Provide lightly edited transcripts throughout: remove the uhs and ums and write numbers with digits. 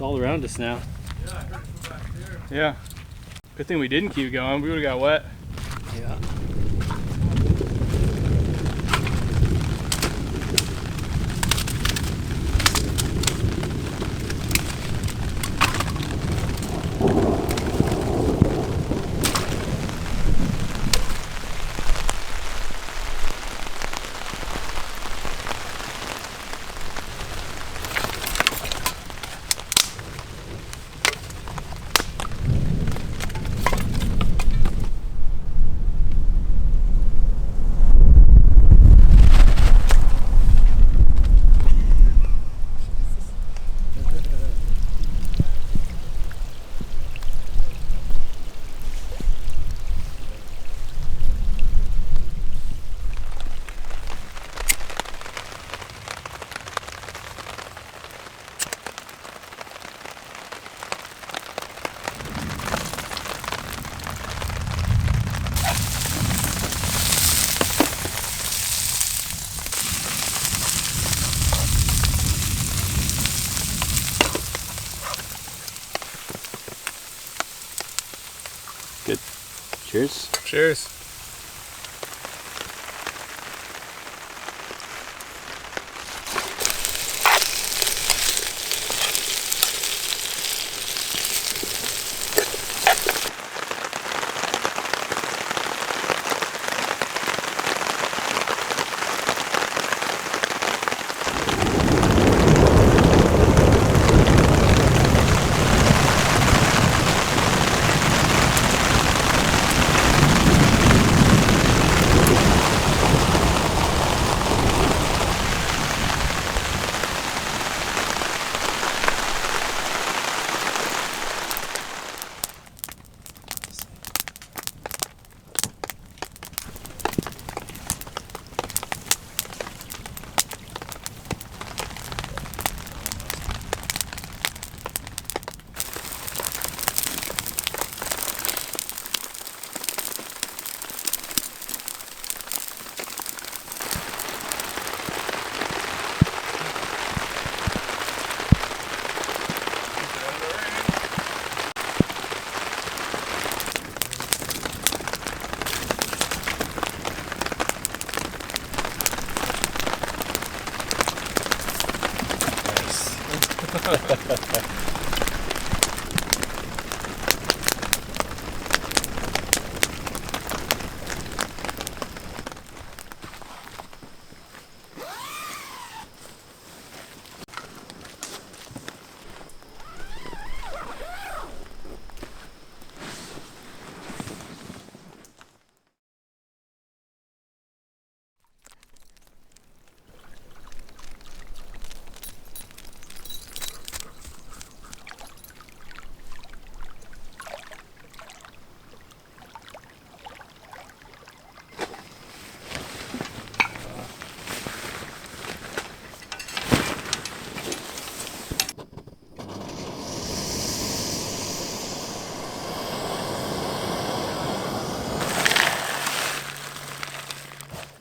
It's all around us now. Yeah, I heard it from back there. Yeah. Good thing we didn't keep going. We would have got wet. Yeah. Good. Cheers. Cheers.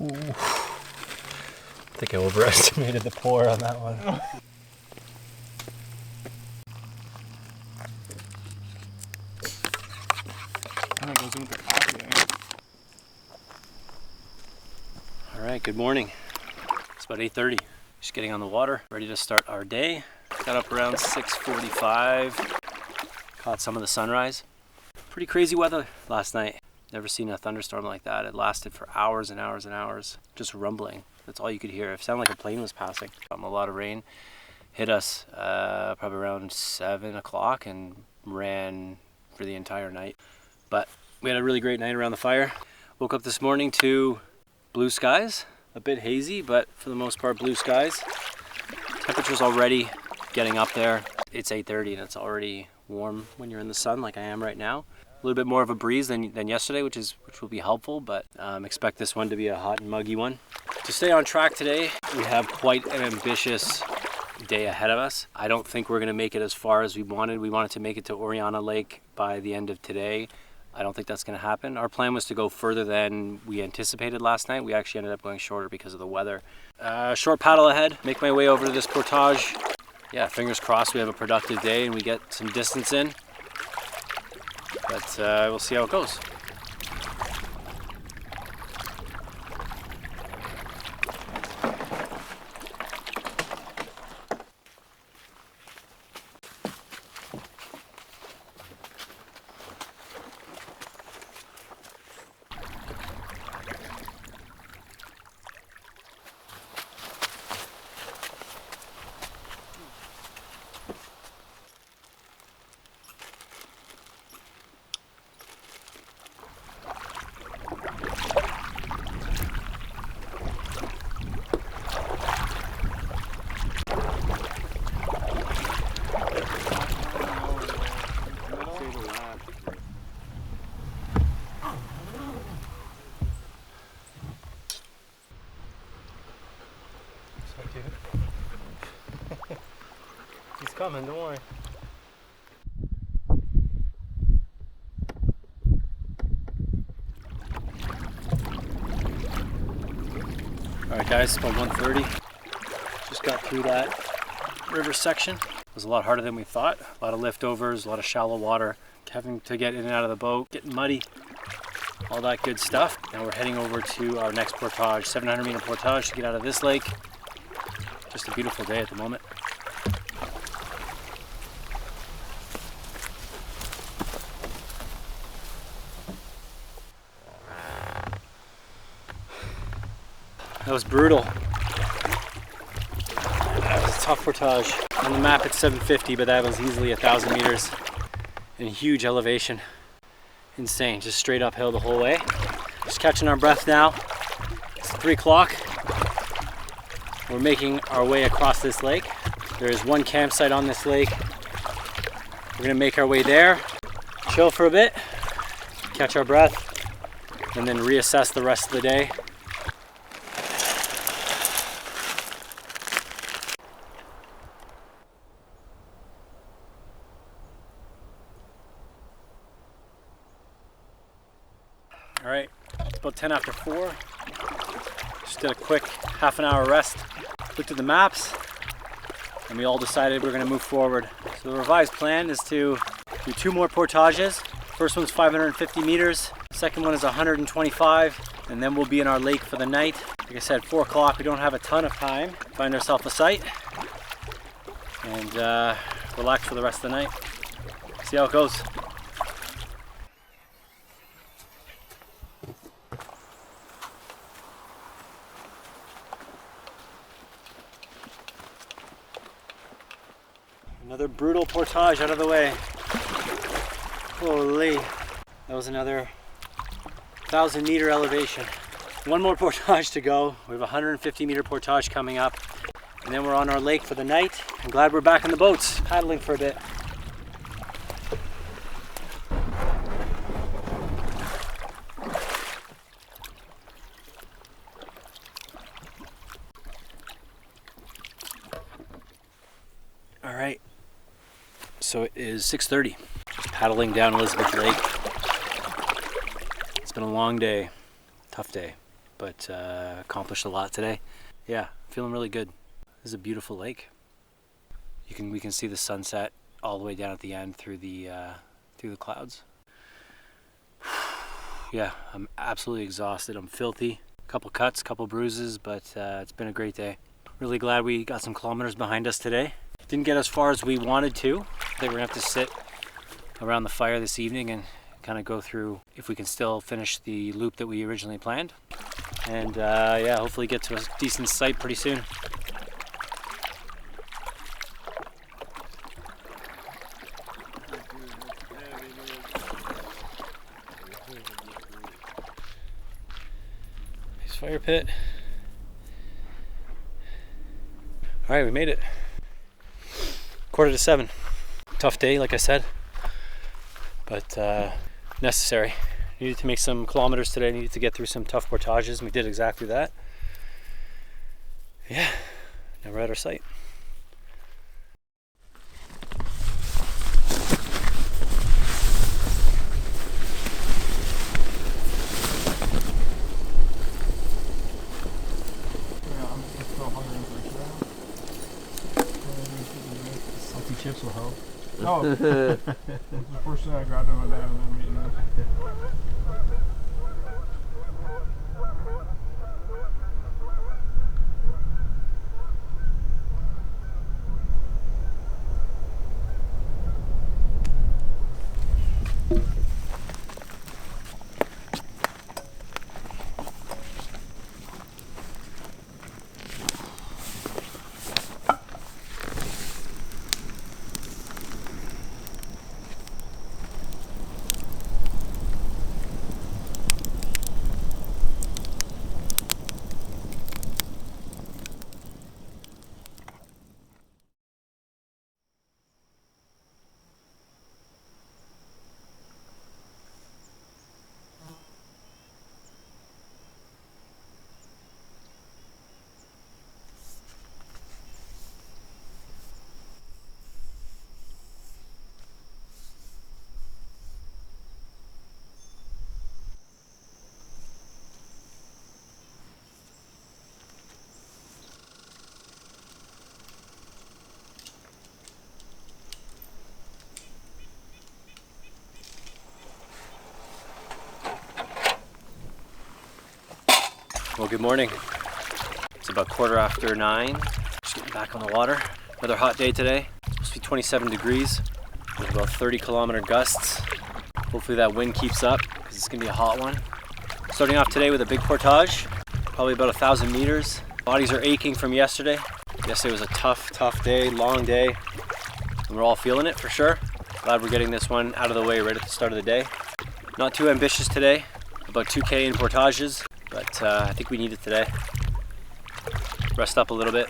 Ooh. I think I overestimated the pour on that one. That goes in with the coffee, eh? All right, good morning. It's about 8:30. Just getting on the water, ready to start our day. Got up around 6:45. Caught some of the sunrise. Pretty crazy weather last night. Never seen a thunderstorm like that. It lasted for hours and hours and hours, just rumbling. That's all you could hear. It sounded like a plane was passing. A lot of rain hit us probably around 7 o'clock and ran for the entire night. But we had a really great night around the fire. Woke up this morning to blue skies, a bit hazy, but for the most part blue skies. Temperature's already getting up there. It's 8:30 and it's already warm when you're in the sun like I am right now. A little bit more of a breeze than yesterday, which will be helpful, but expect this one to be a hot and muggy one. To stay on track today, we have quite an ambitious day ahead of us. I don't think we're going to make it as far as we wanted. We wanted to make it to Oriana Lake by the end of today. I don't think that's going to happen. Our plan was to go further than we anticipated last night. We actually ended up going shorter because of the weather. Short paddle ahead, make my way over to this portage. yeah, fingers crossed we have a productive day and we get some distance in. But we'll see how it goes. He's coming, don't worry. Alright guys, it's about 1:30. Just got through that river section. It was a lot harder than we thought. A lot of liftovers, a lot of shallow water, having to get in and out of the boat, getting muddy, all that good stuff. Now we're heading over to our next portage, 700-meter portage to get out of this lake. Just a beautiful day at the moment. That was brutal. That was a tough portage. On the map it's 750, but that was easily 1,000 meters in huge elevation. Insane, just straight uphill the whole way. Just catching our breath now. It's 3 o'clock. We're making our way across this lake. There is one campsite on this lake. We're gonna make our way there, chill for a bit, catch our breath, and then reassess the rest of the day. All right, it's about 10 after 4. Just did a quick half an hour rest. Looked at the maps, and we all decided we're gonna move forward. So the revised plan is to do 2 more portages. First one's 550 meters. Second one is 125, and then we'll be in our lake for the night. Like I said, 4 o'clock, we don't have a ton of time. Find ourselves a site, and relax for the rest of the night. See how it goes. Another brutal portage out of the way. Holy. That was another 1,000-meter elevation. One more portage to go. We have a 150-meter portage coming up. And then we're on our lake for the night. I'm glad we're back in the boats, paddling for a bit. All right. So it is 6:30, just paddling down Elizabeth Lake. It's been a long day, tough day, but accomplished a lot today. Yeah, feeling really good. This is a beautiful lake. We can see the sunset all the way down at the end through the clouds. Yeah, I'm absolutely exhausted. I'm filthy. Couple cuts, couple bruises, but it's been a great day. Really glad we got some kilometers behind us today. Didn't get as far as we wanted to. I think we're gonna have to sit around the fire this evening and kind of go through if we can still finish the loop that we originally planned. And yeah, hopefully get to a decent site pretty soon. Nice fire pit. All right, we made it. 6:45. Tough day, like I said, but necessary. Needed to make some kilometers today, needed to get through some tough portages, and we did exactly that. Yeah, now we're at our site. This will help. Oh, that's the first thing I grabbed on my dad when I'm eating up. Well, good morning. It's about 9:15. Just getting back on the water. Another hot day today. Supposed to be 27 degrees with about 30-kilometer gusts. Hopefully that wind keeps up because it's gonna be a hot one. Starting off today with a big portage, probably about 1,000 meters. Bodies are aching from yesterday. Yesterday was a tough day, long day, and we're all feeling it for sure. Glad we're getting this one out of the way right at the start of the day. Not too ambitious today, about 2K in portages. But I think we need it today. Rest up a little bit.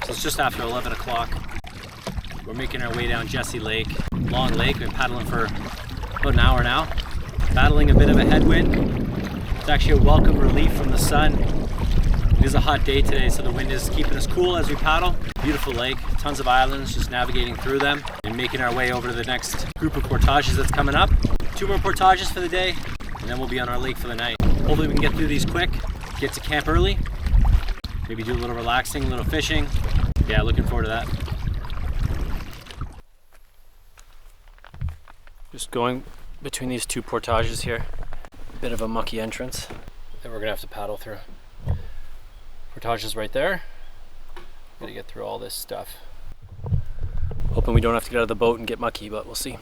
So it's just after 11 o'clock. We're making our way down Jesse Lake. Long lake, we've been paddling for about an hour now. Battling a bit of a headwind. It's actually a welcome relief from the sun. It is a hot day today, so the wind is keeping us cool as we paddle. Beautiful lake, tons of islands, just navigating through them and making our way over to the next group of portages that's coming up. 2 more portages for the day, and then we'll be on our lake for the night. Hopefully we can get through these quick, get to camp early, maybe do a little relaxing, a little fishing. Yeah, looking forward to that. Just going between these 2 portages here. Bit of a mucky entrance that we're gonna have to paddle through. Portage is right there. Gotta get through all this stuff. Hoping we don't have to get out of the boat and get mucky, but we'll see.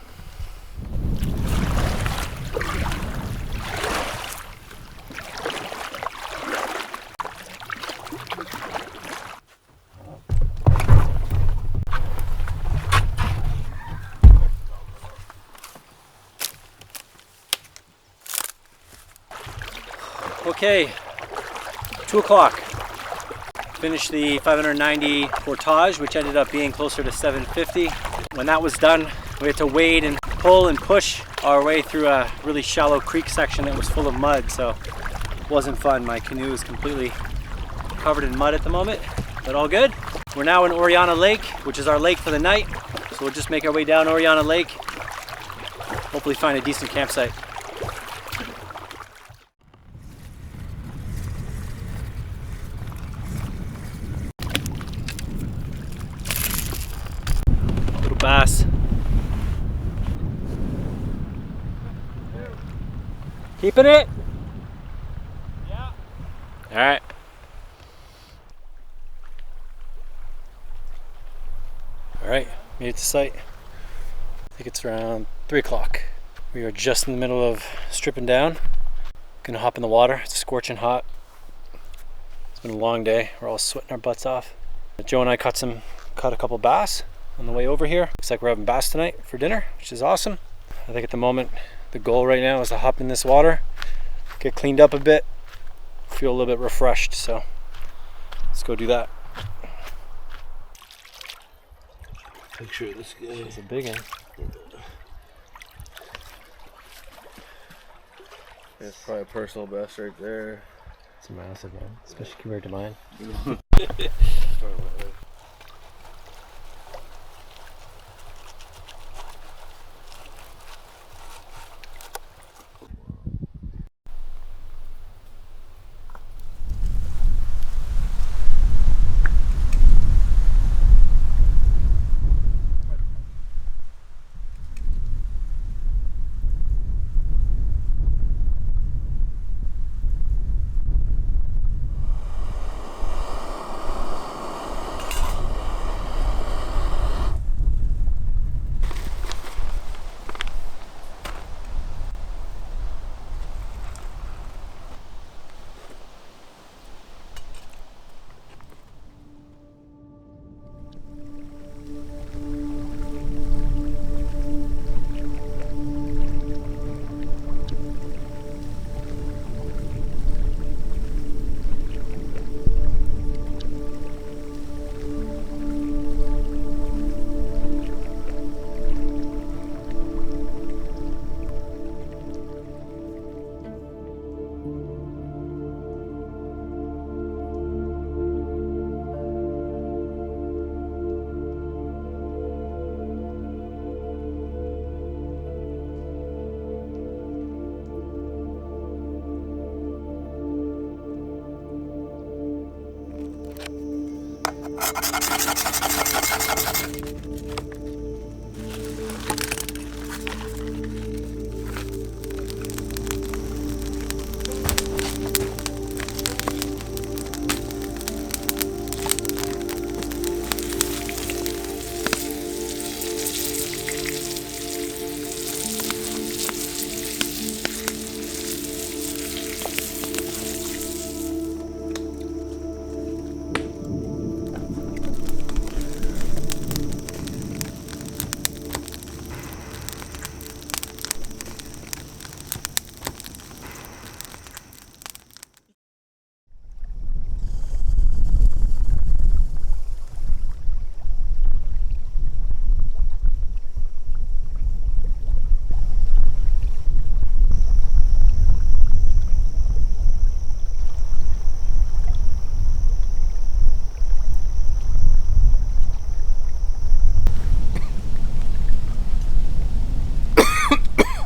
Okay, 2 o'clock. Finished the 590 portage, which ended up being closer to 750. When that was done, we had to wade and pull and push our way through a really shallow creek section that was full of mud, so it wasn't fun. My canoe is completely covered in mud at the moment, but all good. We're now in Oriana Lake, which is our lake for the night, so we'll just make our way down Oriana Lake, hopefully find a decent campsite. Bass. Keeping it? Yeah. All right. All right, made it to site. I think it's around 3 o'clock. We are just in the middle of stripping down. Gonna hop in the water. It's scorching hot. It's been a long day. We're all sweating our butts off. Joe and I caught a couple bass on the way over here. Looks like we're having bass tonight for dinner, which is awesome. I think at the moment, the goal right now is to hop in this water, get cleaned up a bit, feel a little bit refreshed, so let's go do that. Picture of this guy. It's a big one. That's probably a personal best right there. It's massive, man, especially compared to mine.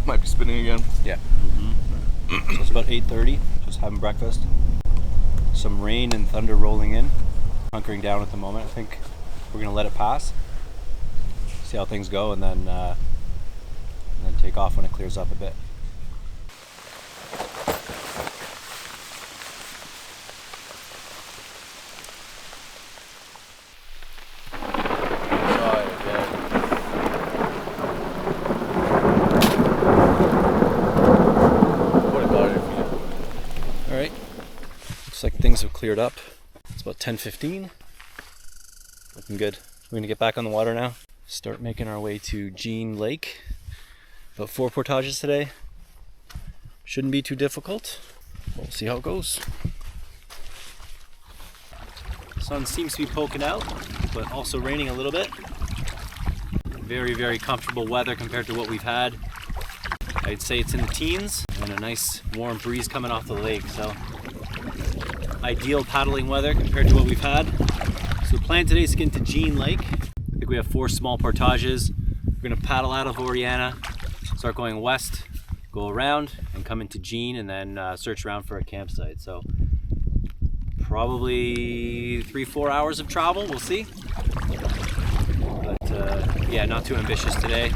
Might be spinning again. Yeah. So it's about 8:30, just having breakfast. Some rain and thunder rolling in. Hunkering down at the moment. I think we're gonna let it pass. See how things go, and then take off when it clears up a bit. Alright. Looks like things have cleared up. It's about 10:15. Looking good. We're gonna get back on the water now. Start making our way to Jean Lake. About 4 portages today. Shouldn't be too difficult. We'll see how it goes. The sun seems to be poking out, but also raining a little bit. Very, very comfortable weather compared to what we've had. I'd say it's in the teens, and a nice warm breeze coming off the lake, so ideal paddling weather compared to what we've had. So the plan today is to get into Jean Lake. I think we have 4 small portages. We're gonna paddle out of Oriana, start going west, go around, and come into Jean, and then search around for a campsite. So probably 3-4 hours of travel, we'll see. But yeah, not too ambitious today.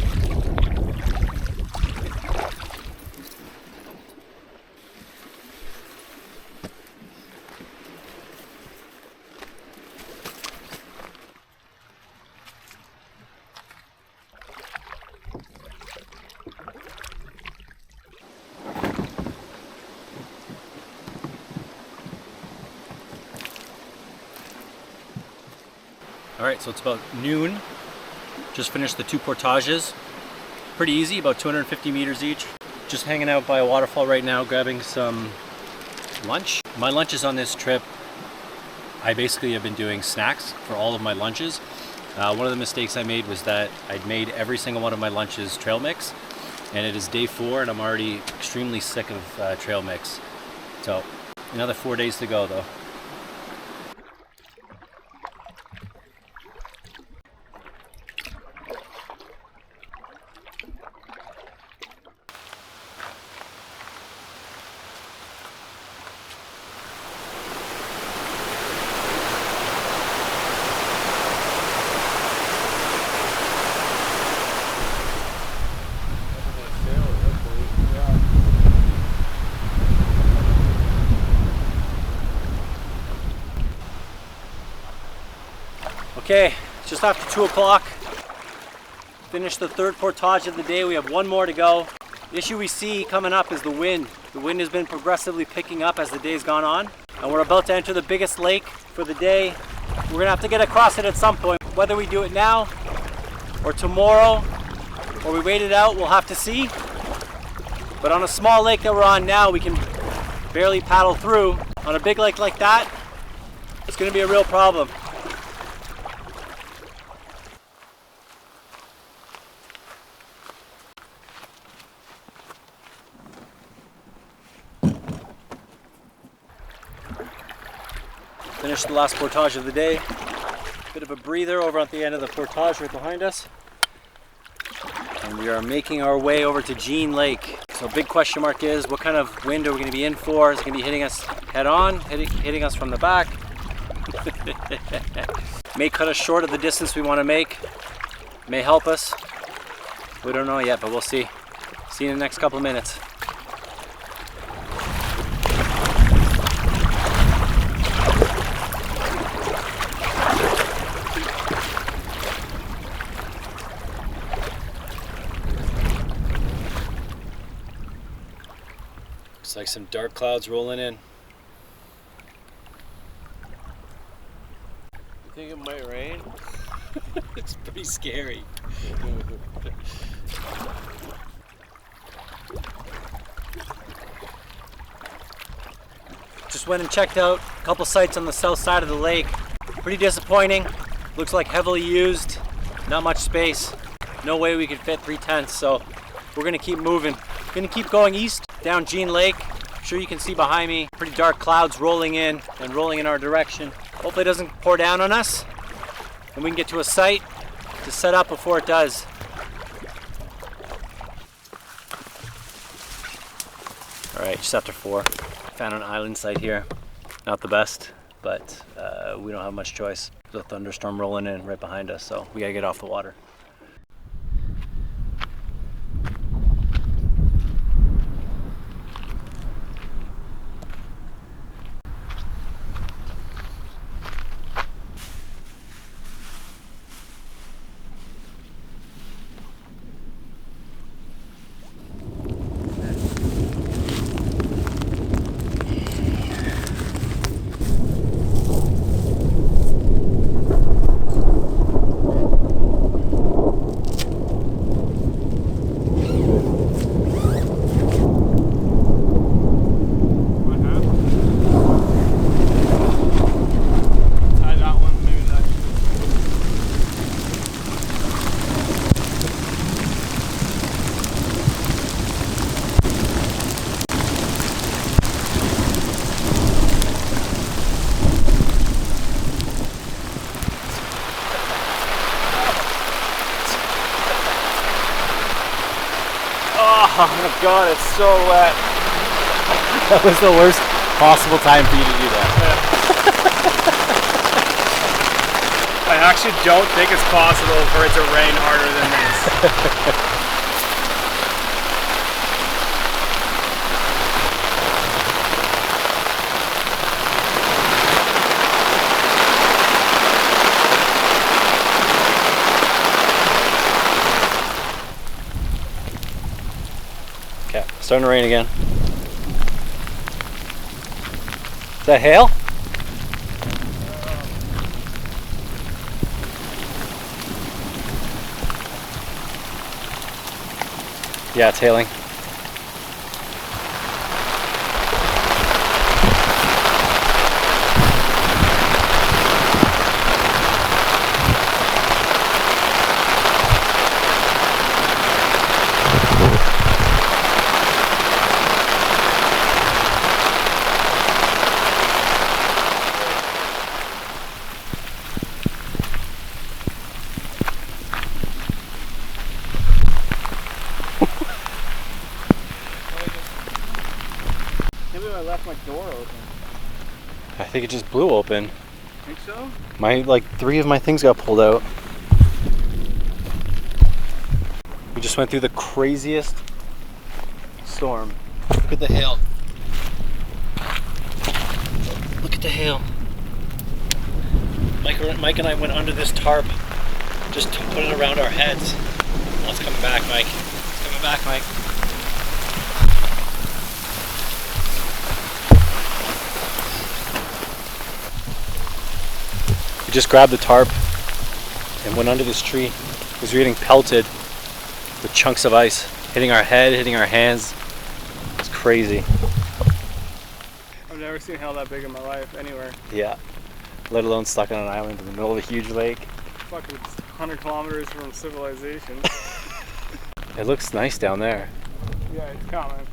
Alright, so it's about noon. Just finished the 2 portages. Pretty easy, about 250 meters each. Just hanging out by a waterfall right now, grabbing some lunch. My lunches on this trip, I basically have been doing snacks for all of my lunches. One of the mistakes I made was that I'd made every single one of my lunches trail mix, and it is day 4 and I'm already extremely sick of trail mix. So Another 4 days to go though. Okay, just after 2 o'clock. Finished the third portage of the day. We have one more to go. The issue we see coming up is the wind. The wind has been progressively picking up as the day's gone on. And we're about to enter the biggest lake for the day. We're gonna have to get across it at some point. Whether we do it now or tomorrow or we wait it out, we'll have to see. But on a small lake that we're on now, we can barely paddle through. On a big lake like that, it's gonna be a real problem. Finished the last portage of the day. Bit of a breather over at the end of the portage right behind us. And we are making our way over to Jean Lake. So big question mark is, what kind of wind are we gonna be in for? Is it gonna be hitting us head on, hitting us from the back? May cut us short of the distance we wanna make. May help us. We don't know yet, but we'll see. See you in the next couple of minutes. Looks like some dark clouds rolling in. You think it might rain? It's pretty scary. Just went and checked out a couple sites on the south side of the lake. Pretty disappointing. Looks like heavily used. Not much space. No way we could fit 3 tents, so we're gonna keep moving. Gonna keep going east down Jean Lake. I'm sure you can see behind me pretty dark clouds rolling in and rolling in our direction. Hopefully it doesn't pour down on us and we can get to a site to set up before it does. All right, just after 4. Found an island site here. Not the best, but we don't have much choice. There's a thunderstorm rolling in right behind us, so we gotta get off the water. Oh my god, it's so wet. That was the worst possible time for you to do that. I actually don't think it's possible for it to rain harder than this. Okay, starting to rain again. Is that hail? Yeah, it's hailing. I left my door open. I think it just blew open. Think so? Like 3 of my things got pulled out. We just went through the craziest storm. Look at the hail. Look at the hail. Mike and I went under this tarp just to put it around our heads. Oh, it's coming back, Mike. It's coming back, Mike. We just grabbed the tarp and went under this tree because we were getting pelted with chunks of ice hitting our head, hitting our hands. It's crazy. I've never seen hail that big in my life anywhere. Yeah. Let alone stuck on an island in the middle of a huge lake. Fucking 100 kilometers from civilization. It looks nice down there. Yeah, it's coming.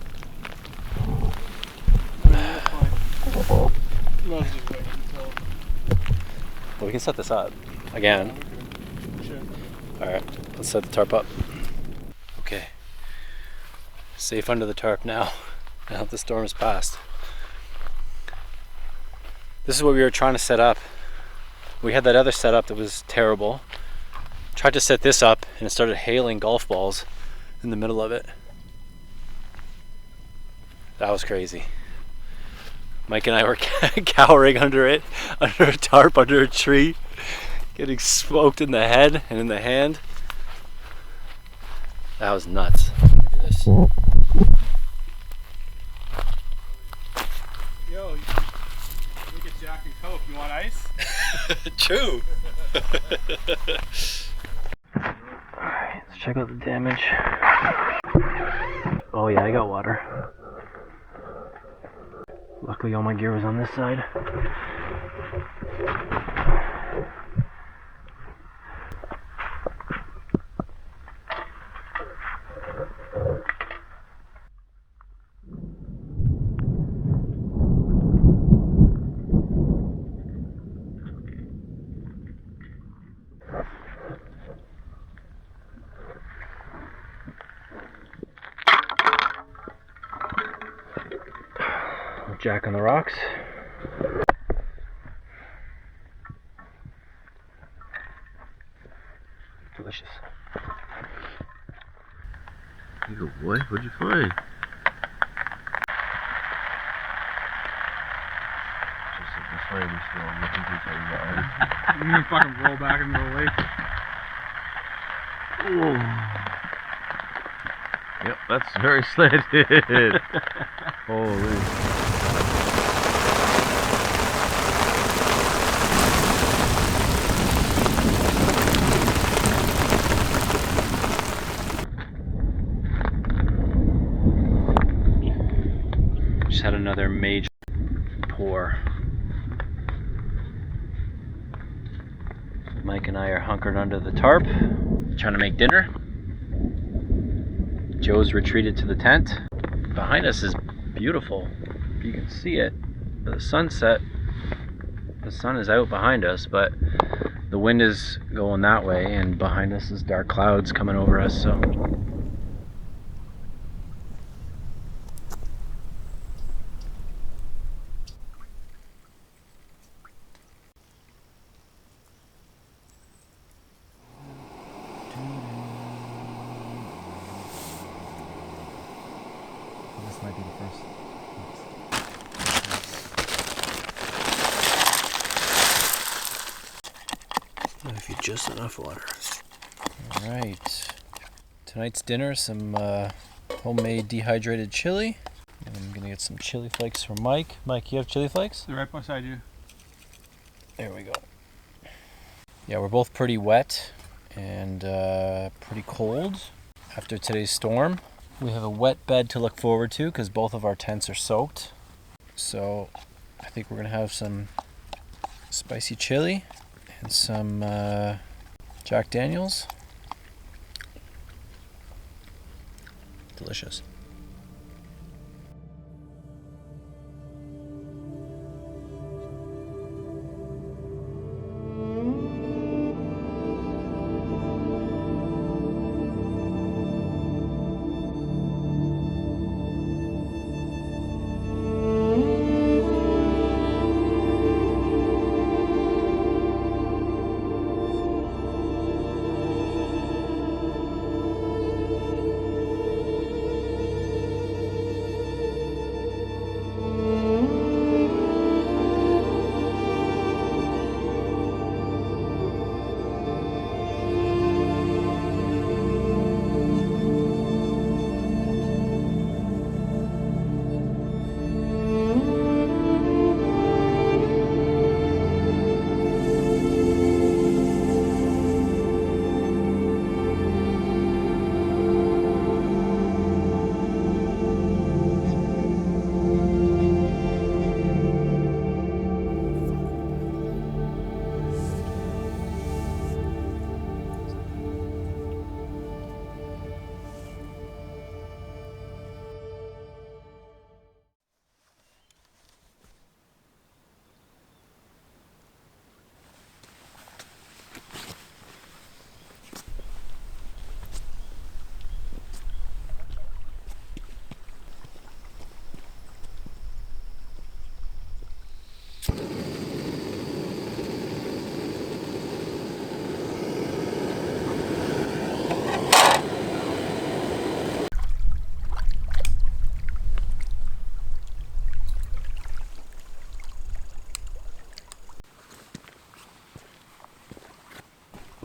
Well, just wait until... Well, we can set this up again. Alright, let's set the tarp up. Okay. Safe under the tarp now. Now that the storm has passed. This is what we were trying to set up. We had that other setup that was terrible. Tried to set this up and it started hailing golf balls in the middle of it. That was crazy. Mike and I were cowering under it, under a tarp, under a tree, getting smoked in the head and in the hand. That was nuts. Look at this. Yo, look at Jack and Coke. You want ice? True. Alright, let's check out the damage. Oh yeah, I got water. Luckily all my gear was on this side. Jack on the rocks. Delicious. You go, boy. What'd you find? Just like the flame still looking through each other's eyes. I'm gonna fucking roll back into the lake. Yep, that's very slanted. Holy. Just had another major pour. Mike and I are hunkered under the tarp, trying to make dinner. Joe's retreated to the tent. Behind us is beautiful. You can see it. The sunset. The sun is out behind us, but the wind is going that way, and behind us is dark clouds coming over us. So. This might be the first. If you just enough water. All right. Tonight's dinner, some homemade dehydrated chili. And I'm gonna get some chili flakes from Mike. Mike, you have chili flakes? They're right beside you. There we go. Yeah, we're both pretty wet and pretty cold after today's storm. We have a wet bed to look forward to because both of our tents are soaked. So I think we're gonna have some spicy chili and some Jack Daniels. Delicious.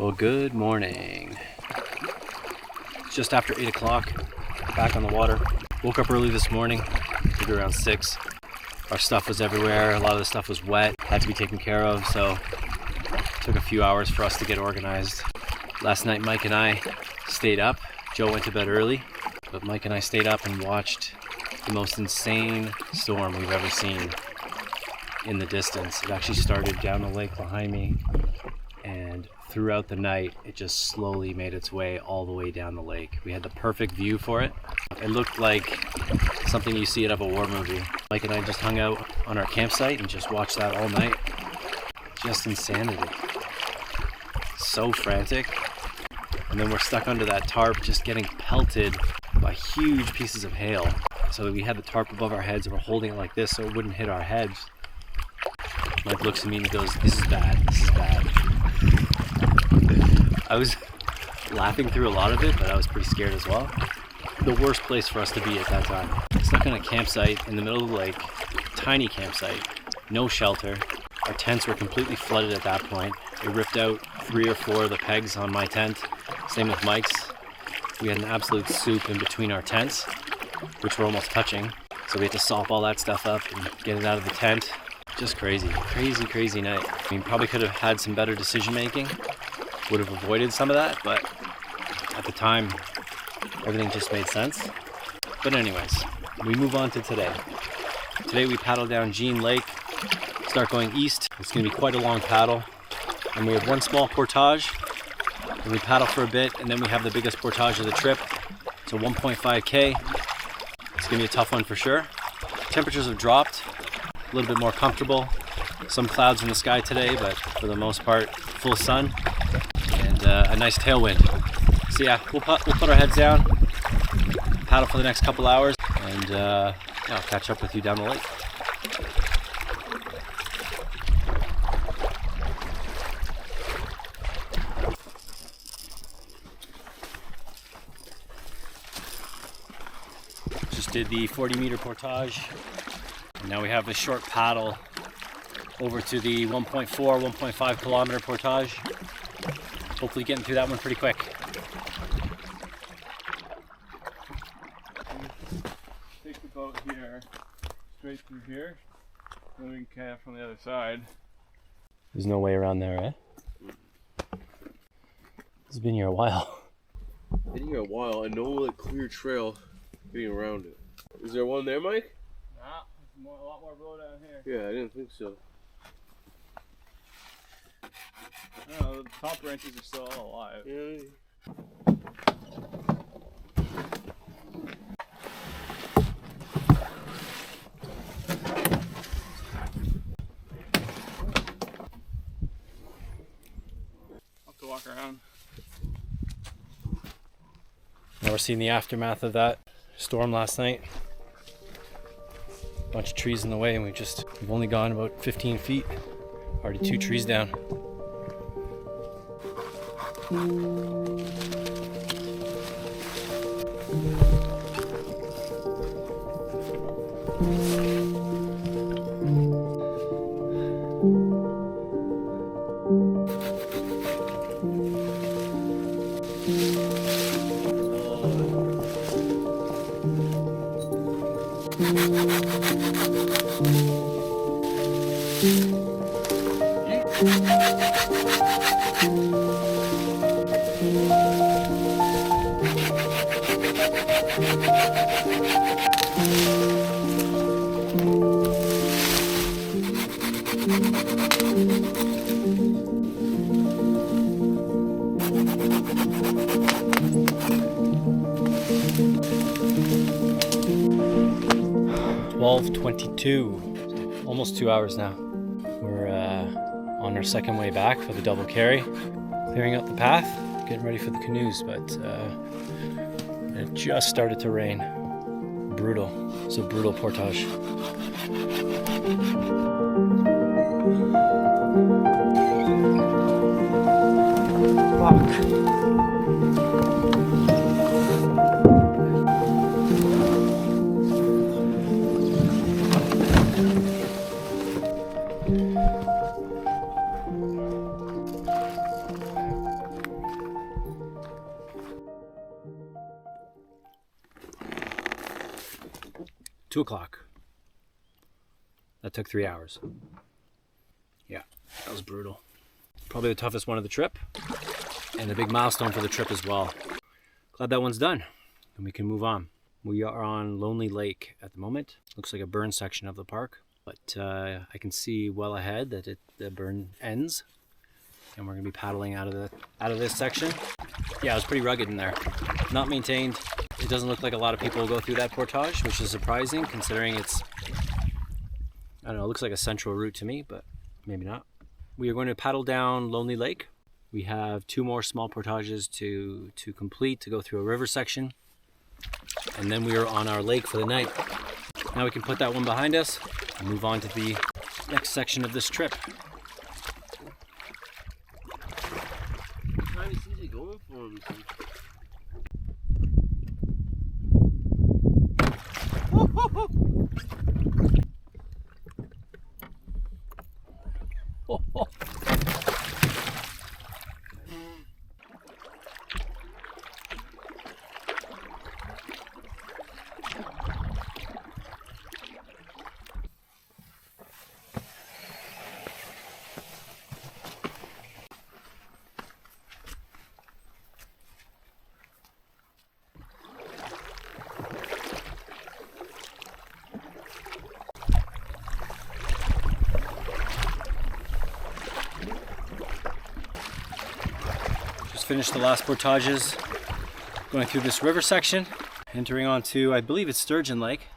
Well, good morning. It's just after 8 o'clock, back on the water. Woke up early this morning, maybe around 6. Our stuff was everywhere, a lot of the stuff was wet, had to be taken care of, so it took a few hours for us to get organized. Last night Mike and I stayed up. Joe went to bed early, but Mike and I stayed up and watched the most insane storm we've ever seen in the distance. It actually started down the lake behind me, and throughout the night it just slowly made its way all the way down the lake. We had the perfect view for it. It looked like something you see out of a war movie. Mike and I just hung out on our campsite and just watched that all night. Just insanity. So frantic. And then we're stuck under that tarp just getting pelted by huge pieces of hail. So we had the tarp above our heads and we're holding it like this so it wouldn't hit our heads. Mike looks at me and he goes, "This is bad, this is bad." I was laughing through a lot of it, but I was pretty scared as well. The worst place for us to be at that time. Stuck on a campsite in the middle of the lake, tiny campsite, no shelter. Our tents were completely flooded at that point. It ripped out 3 or 4 of the pegs on my tent. Same with Mike's. We had an absolute soup in between our tents, which were almost touching. So we had to sop all that stuff up and get it out of the tent. Just crazy, crazy, crazy night. I mean, probably could have had some better decision making. Would have avoided some of that, but at the time, everything just made sense. But anyways, we move on to today. Today we paddle down Jean Lake, start going east. It's gonna be quite a long paddle. And we have one small portage, and we paddle for a bit, and then we have the biggest portage of the trip. So 1.5K. It's gonna be a tough one for sure. Temperatures have dropped, a little bit more comfortable. Some clouds in the sky today, but for the most part, full sun and a nice tailwind. So yeah, we'll put our heads down, paddle for the next couple hours, and I'll catch up with you down the lake. Just did the 40-meter portage, and now we have a short paddle over to the 1.5 kilometer portage. Hopefully getting through that one pretty quick. Take the boat here, straight through here, then we can camp on the other side. There's no way around there, eh? It's been here a while. Been here a while and no like clear trail getting around it. Is there one there, Mike? Nah, there's a lot more road down here. Yeah, I didn't think so. No, the top branches are still all alive. Yeah. I'll have to walk around. Now we're seeing the aftermath of that storm last night. Bunch of trees in the way, and we've only gone about 15 feet. Already 2 trees down. Almost 2 hours now. We're on our second way back for the double carry, clearing out the path, getting ready for the canoes, but it just started to rain. Brutal. It's a brutal portage. 2 o'clock. That took 3 hours. Yeah, that was brutal. Probably the toughest one of the trip, and a big milestone for the trip as well. Glad that one's done, and we can move on. We are on Lonely Lake at the moment. Looks like a burn section of the park, but I can see well ahead that the burn ends, and we're gonna be paddling out of this section. Yeah, it was pretty rugged in there. Not maintained. It doesn't look like a lot of people go through that portage, which is surprising considering it's, I don't know, it looks like a central route to me, but maybe not. We are going to paddle down Lonely Lake. We have 2 more small portages to complete, to go through a river section. And then we are on our lake for the night. Now we can put that one behind us and move on to the next section of this trip. Finished the last portages, going through this river section, entering onto, I believe it's Sturgeon Lake.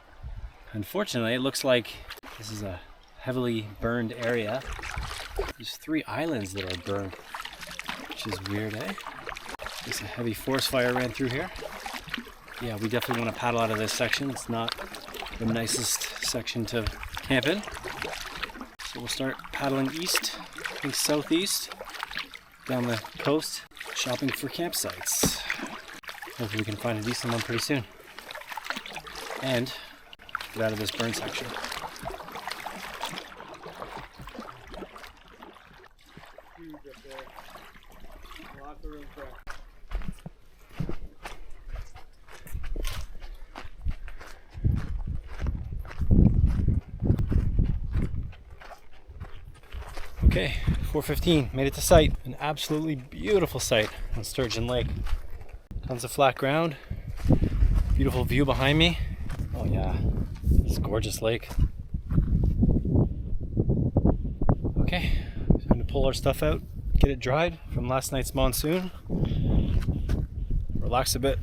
Unfortunately, it looks like this is a heavily burned area. There's 3 islands that are burned, which is weird, eh? There's a heavy forest fire ran through here. Yeah, we definitely want to paddle out of this section. It's not the nicest section to camp in. So we'll start paddling east, I think southeast, down the coast, shopping for campsites. Hopefully we can find a decent one pretty soon. And get out of this burn section. Huge up there. Lots of room for it. Okay, 4:15, made it to site. An absolutely beautiful site on Sturgeon Lake. Tons of flat ground, beautiful view behind me. Oh yeah, it's a gorgeous lake. Okay, time to pull our stuff out, get it dried from last night's monsoon. Relax a bit.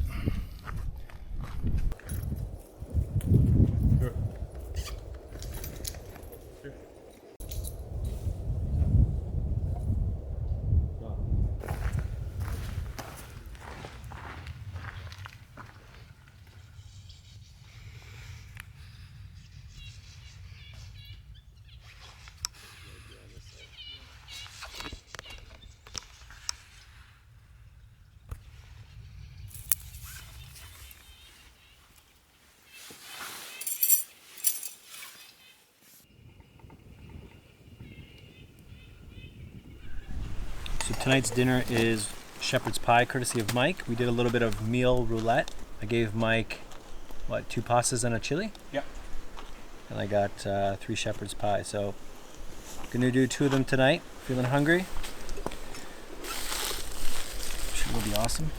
So tonight's dinner is shepherd's pie, courtesy of Mike. We did a little bit of meal roulette. I gave Mike, 2 pastas and a chili? Yep. And I got 3 shepherd's pie. So gonna do 2 of them tonight. Feeling hungry? Sure will be awesome.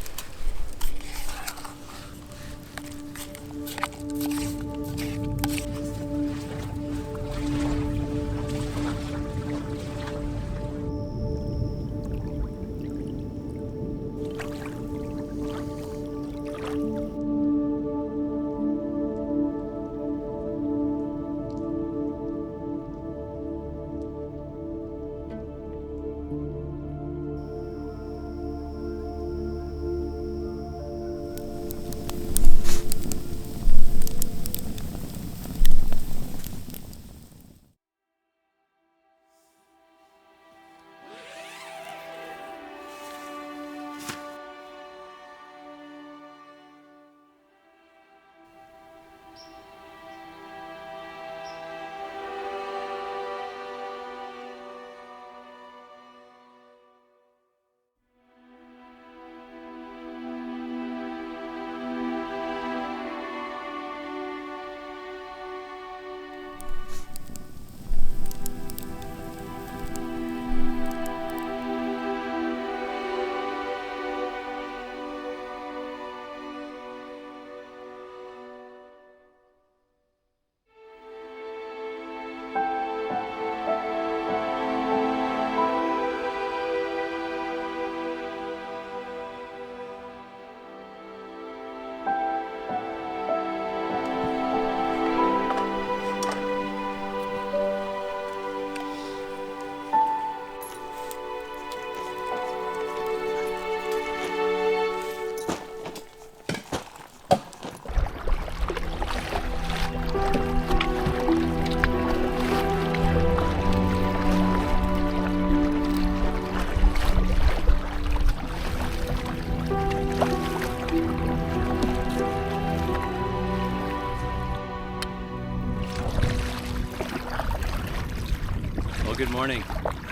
good morning.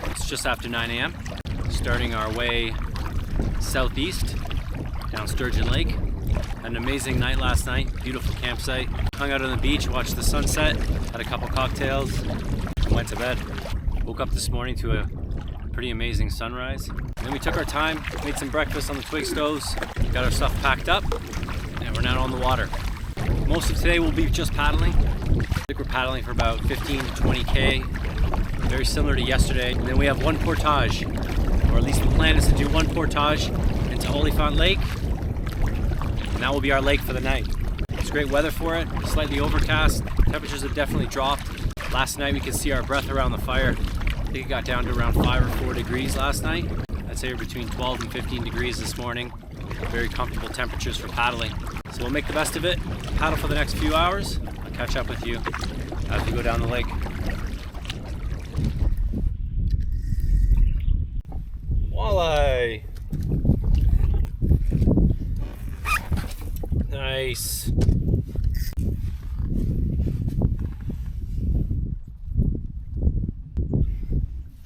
It's just after 9 a.m. Starting our way southeast down Sturgeon Lake. Had an amazing night last night, beautiful campsite. Hung out on the beach, watched the sunset, had a couple cocktails, and went to bed. Woke up this morning to a pretty amazing sunrise. And then we took our time, made some breakfast on the twig stoves, got our stuff packed up, and we're now on the water. Most of today will be just paddling. I think we're paddling for about 15 to 20K, very similar to yesterday. And then we have one portage, or at least the plan is to do one portage into Olifaunt Lake, and that will be our lake for the night. It's great weather for it, slightly overcast. Temperatures have definitely dropped. Last night we could see our breath around the fire. I think it got down to around 5 or 4 degrees last night. I'd say we're between 12 and 15 degrees this morning. Very comfortable temperatures for paddling. So we'll make the best of it, paddle for the next few hours. I'll catch up with you as we go down the lake. Walleye! Nice.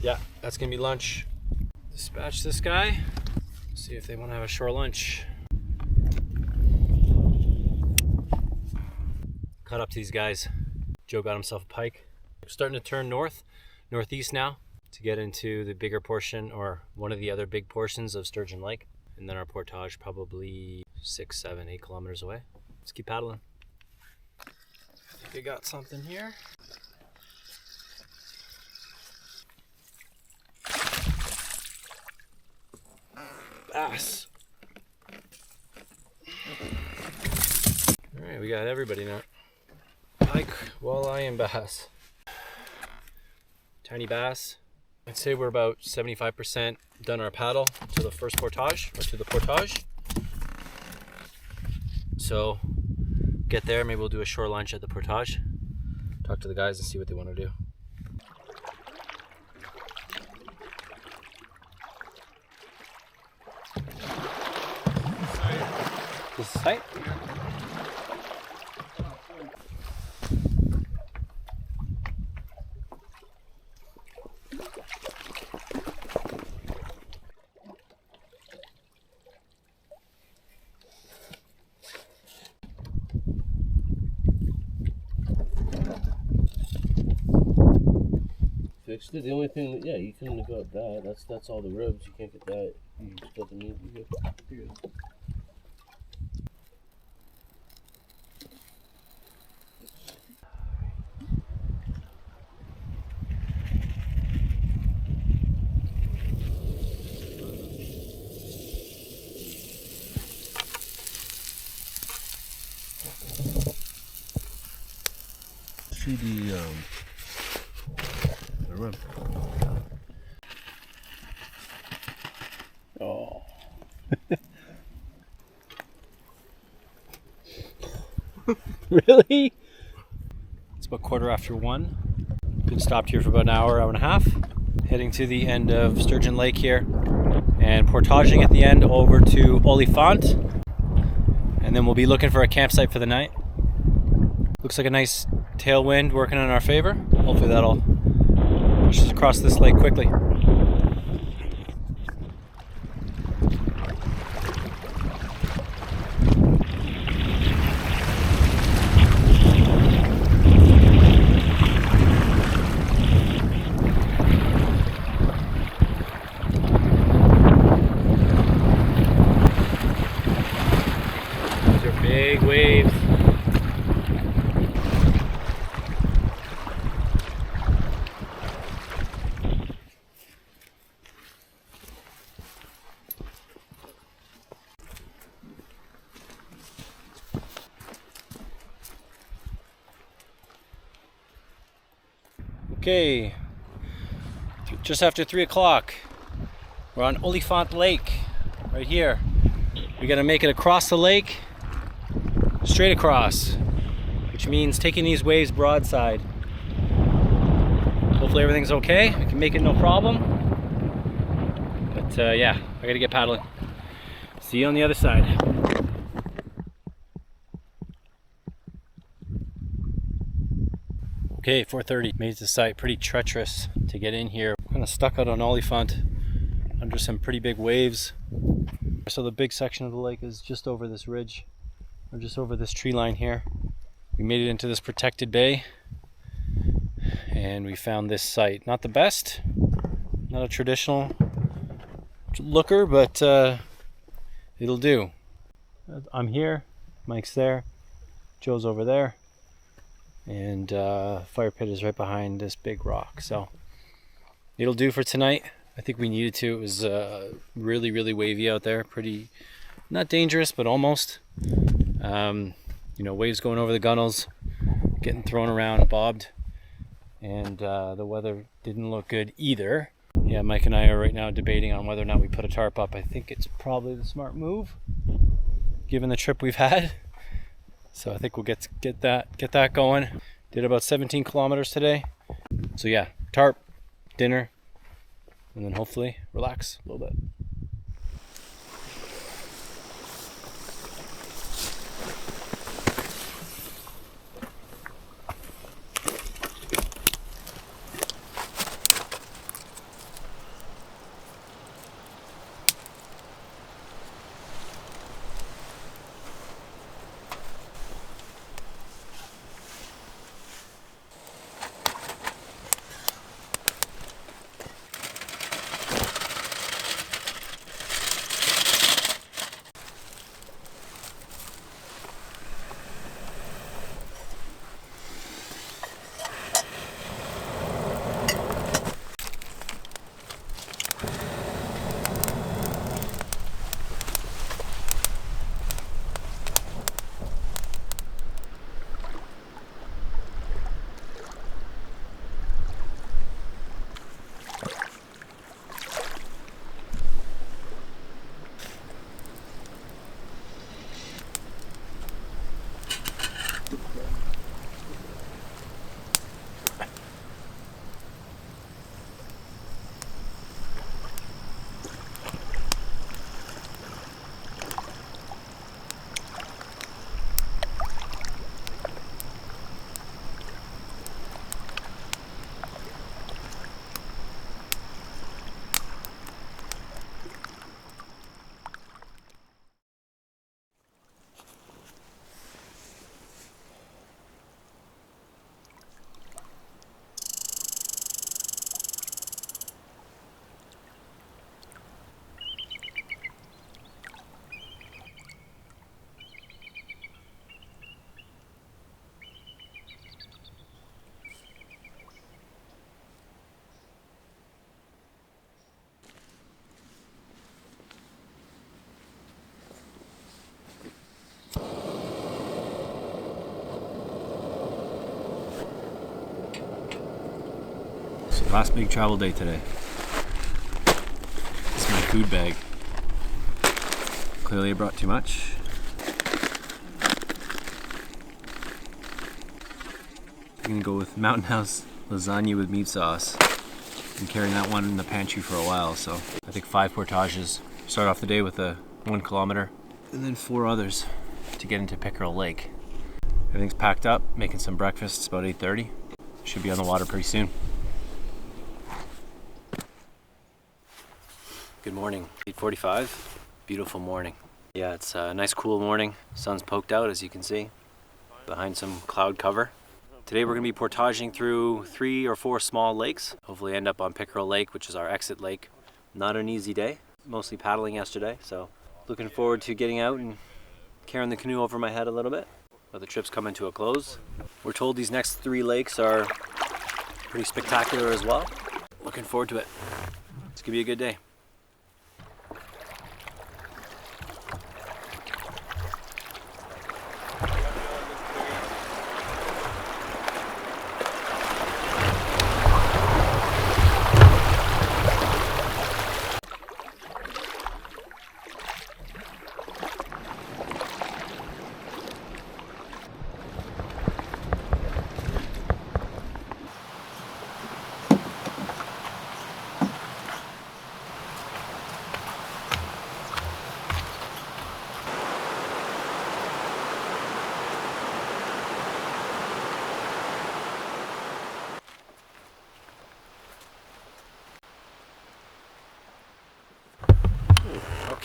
Yeah, that's gonna be lunch. Dispatch this guy. See if they want to have a shore lunch. Caught up to these guys. Joe got himself a pike. We're starting to turn northeast now to get into the bigger portion, or one of the other big portions of Sturgeon Lake. And then our portage probably 6, 7, 8 kilometers away. Let's keep paddling. I think I got something here. Bass. Alright, we got everybody now. Pike, walleye, and bass. Tiny bass. I'd say we're about 75% done our paddle to the first portage, or to the portage. So, get there, maybe we'll do a shore lunch at the portage. Talk to the guys and see what they want to do. This is tight. Fixed it. The only thing that, yeah, you couldn't have got that. That's all the ribs. You can't get that. You just got the meat. You good. See the rib. Oh. Really? It's about 1:15. Been stopped here for about an hour and a half. Heading to the end of Sturgeon Lake here, and portaging at the end over to Olifaunt, and then we'll be looking for a campsite for the night. Looks like a nice tailwind working in our favor. Hopefully that'll push us across this lake quickly. These are big waves. Okay, just after 3 o'clock, we're on Olifaunt Lake, right here. We gotta make it across the lake, straight across, which means taking these waves broadside. Hopefully everything's okay, I can make it no problem. But yeah, I gotta get paddling. See you on the other side. Okay, 4:30. Made it to site. Pretty treacherous to get in here. Kind of stuck out on Olifaunt under some pretty big waves. So the big section of the lake is just over this ridge, or just over this tree line here. We made it into this protected bay, and we found this site. Not the best, not a traditional looker, but it'll do. I'm here, Mike's there, Joe's over there, and fire pit is right behind this big rock. So it'll do for tonight. I think we needed to. It was really, really wavy out there. Pretty, not dangerous, but almost. You know, waves going over the gunnels, getting thrown around, bobbed, and the weather didn't look good either. Yeah, Mike and I are right now debating on whether or not we put a tarp up. I think it's probably the smart move, given the trip we've had. So I think we'll get that going. Did about 17 kilometers today. So yeah, tarp, dinner, and then hopefully relax a little bit. Last big travel day today. This is my food bag. Clearly I brought too much. I'm gonna go with Mountain House lasagna with meat sauce. Been carrying that one in the pantry for a while, so I think 5 portages. Start off the day with a 1 kilometer, and then 4 others to get into Pickerel Lake. Everything's packed up, making some breakfast. It's about 8:30. Should be on the water pretty soon. Good morning, 8:45. Beautiful morning. Yeah, it's a nice cool morning. Sun's poked out, as you can see, behind some cloud cover. Today we're going to be portaging through 3 or 4 small lakes. Hopefully end up on Pickerel Lake, which is our exit lake. Not an easy day, mostly paddling yesterday, so looking forward to getting out and carrying the canoe over my head a little bit. But the trip's coming to a close. We're told these next 3 lakes are pretty spectacular as well. Looking forward to it. It's going to be a good day.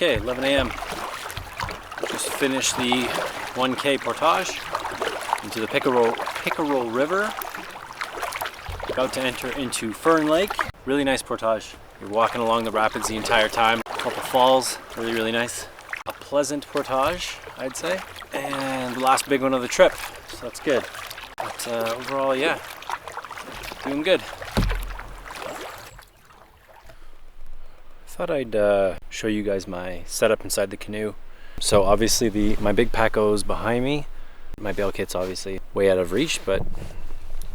Okay, 11 a.m. Just finished the 1K portage into the Pickerel River. About to enter into Fern Lake. Really nice portage. You're walking along the rapids the entire time. A couple falls, really, really nice. A pleasant portage, I'd say. And the last big one of the trip, so that's good. But overall, yeah, doing good. Thought I'd show you guys my setup inside the canoe. So obviously my big Paco's behind me. My bail kit's obviously way out of reach, but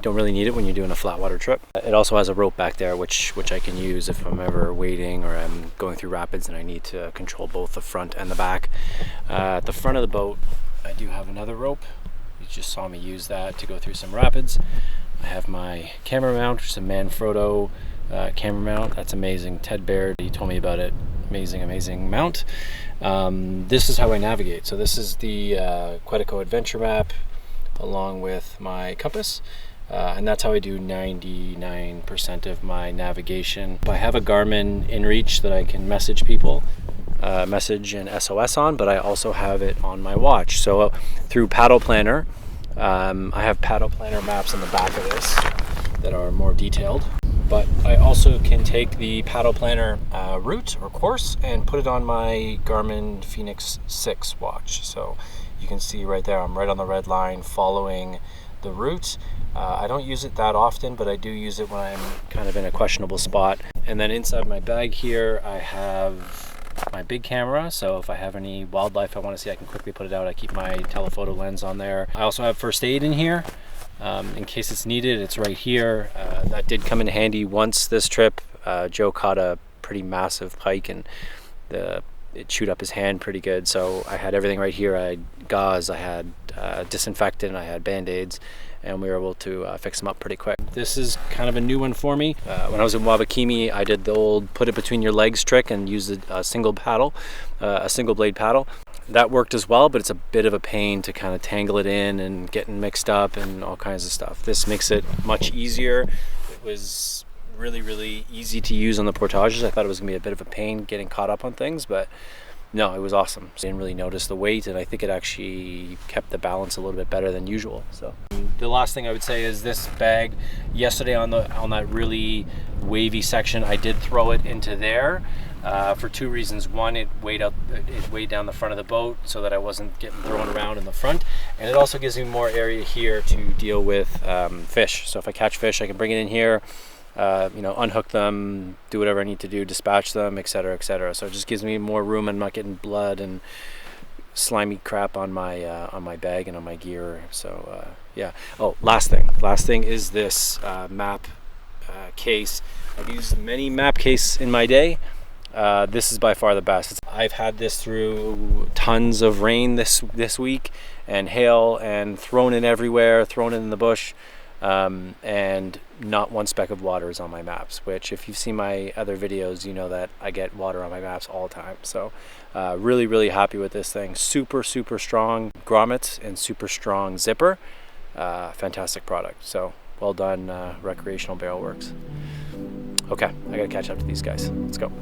don't really need it when you're doing a flat water trip. It also has a rope back there which I can use if I'm ever wading or I'm going through rapids and I need to control both the front and the back. At the front of the boat I do have another rope. You just saw me use that to go through some rapids. I have my camera mount, which is a Manfrotto camera mount. That's amazing. Ted Baird, he told me about it. Amazing mount. This is how I navigate. So this is the Quetico adventure map along with my compass. And that's how I do 99% of my navigation. I have a Garmin InReach that I can message people, message and SOS on, but I also have it on my watch. So through Paddle Planner, I have Paddle Planner maps in the back of this that are more detailed. But I also can take the Paddle Planner route or course and put it on my Garmin Fenix 6 watch. So you can see right there, I'm right on the red line following the route. I don't use it that often, but I do use it when I'm kind of in a questionable spot. And then inside my bag here, I have my big camera. So if I have any wildlife I want to see, I can quickly put it out. I keep my telephoto lens on there. I also have first aid in here. In case it's needed, it's right here. That did come in handy once this trip. Joe caught a pretty massive pike and it chewed up his hand pretty good. So I had everything right here. I had gauze, I had disinfectant, I had band-aids, and we were able to fix them up pretty quick. This is kind of a new one for me. When I was in Wabakimi, I did the old put it between your legs trick and used a single paddle, a single blade paddle. That worked as well, but it's a bit of a pain to kind of tangle it in and getting mixed up and all kinds of stuff. This makes it much easier. It was really easy to use on the portages. I thought it was gonna be a bit of a pain getting caught up on things, but no, it was awesome. I didn't really notice the weight, and I think it actually kept the balance a little bit better than usual. So the last thing I would say is this bag. Yesterday on that really wavy section, I did throw it into there for two reasons. One, it weighed down the front of the boat so that I wasn't getting thrown around in the front, and it also gives me more area here to deal with fish. So if I catch fish, I can bring it in here. Unhook them, do whatever I need to do, dispatch them, etc., etc. So it just gives me more room. I'm not getting blood and slimy crap on my bag and on my gear. So yeah. Oh, last thing is this map case. I've used many map cases in my day. This is by far the best. I've had this through tons of rain this week and hail, and thrown it everywhere, thrown it in the bush. And not one speck of water is on my maps, which if you've seen my other videos, you know that I get water on my maps all the time. So really happy with this thing. Super strong grommets and super strong zipper. Fantastic product. So well done, Recreational Barrel Works. Okay, I gotta catch up to these guys. Let's go.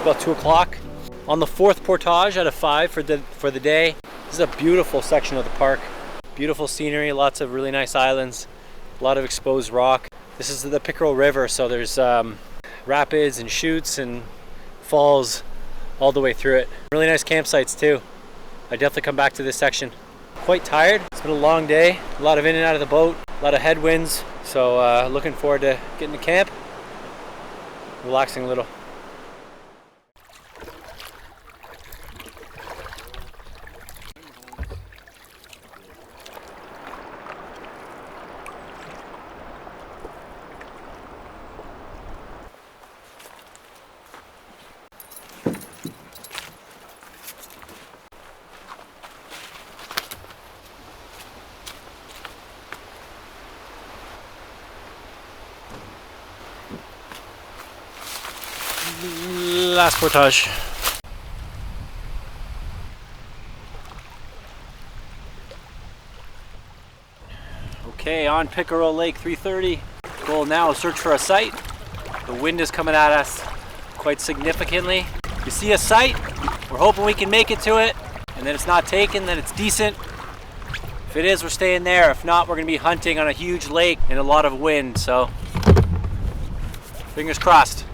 about 2 o'clock. On the 4th portage out of 5 for the day. This is a beautiful section of the park. Beautiful scenery, lots of really nice islands, a lot of exposed rock. This is the Pickerel River, so there's rapids and chutes and falls all the way through it. Really nice campsites too. I definitely come back to this section. Quite tired. It's been a long day, a lot of in and out of the boat, a lot of headwinds. So looking forward to getting to camp, relaxing a little. Lllllast Portage. Okay, on Pickerel Lake 330. Goal now is search for a site. The wind is coming at us quite significantly. If you see a site, we're hoping we can make it to it, and then it's not taken, then it's decent. If it is, we're staying there. If not, we're gonna be hunting on a huge lake and a lot of wind, so fingers crossed.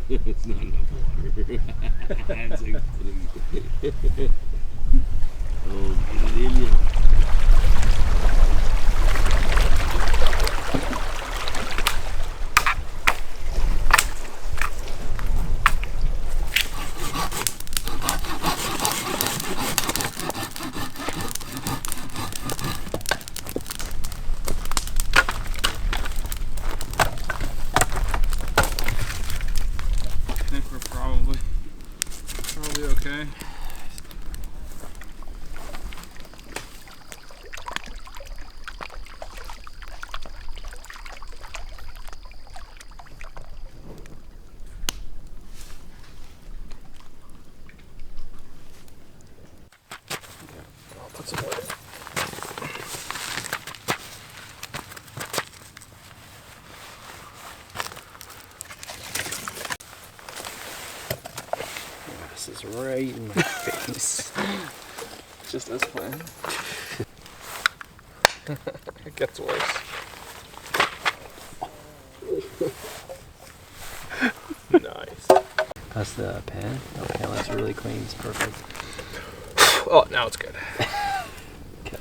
It's not enough water. Hands are killing me. Oh, get it in you. Probably okay. I'll put some wood in. This is right in my face. Just as planned. It gets worse. Nice. That's the pan. Okay, that's really clean. It's perfect. Oh, now it's good. Okay.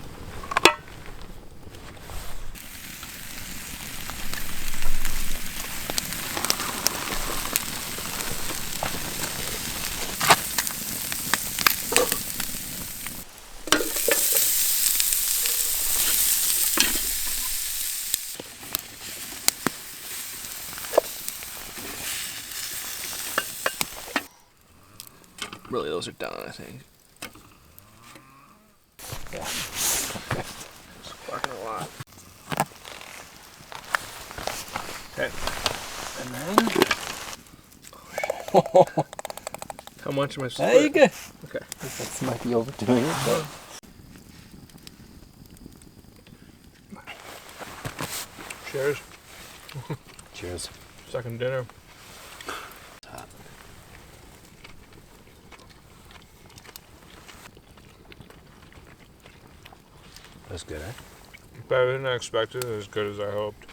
Really, those are done, I think. Yeah. Sparking a lot. Okay. And then... How much am I supposed to There you put? go. Okay. That might be overdoing it, but... Cheers. Cheers. Second dinner. That's good, eh? Better than I expected, as good as I hoped.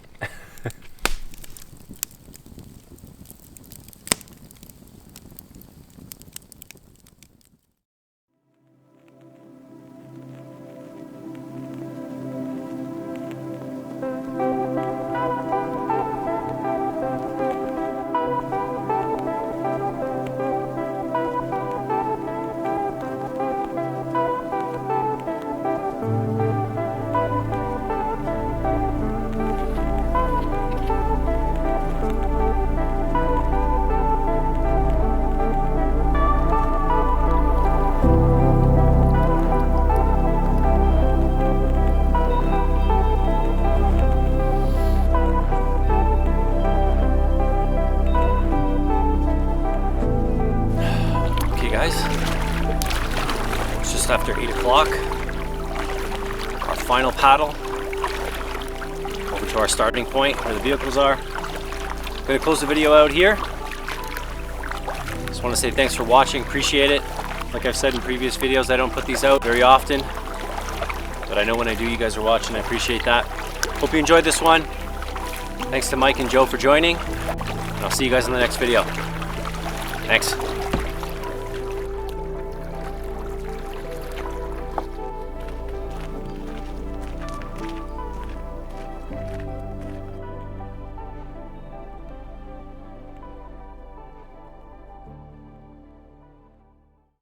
final paddle over to our starting point where the vehicles are. I'm gonna close the video out here. Just want to say thanks for watching, appreciate it. Like I've said in previous videos, I don't put these out very often, but I know when I do, you guys are watching. I appreciate that. Hope you enjoyed this one. Thanks to Mike and Joe for joining, and I'll see you guys in the next video. Thanks.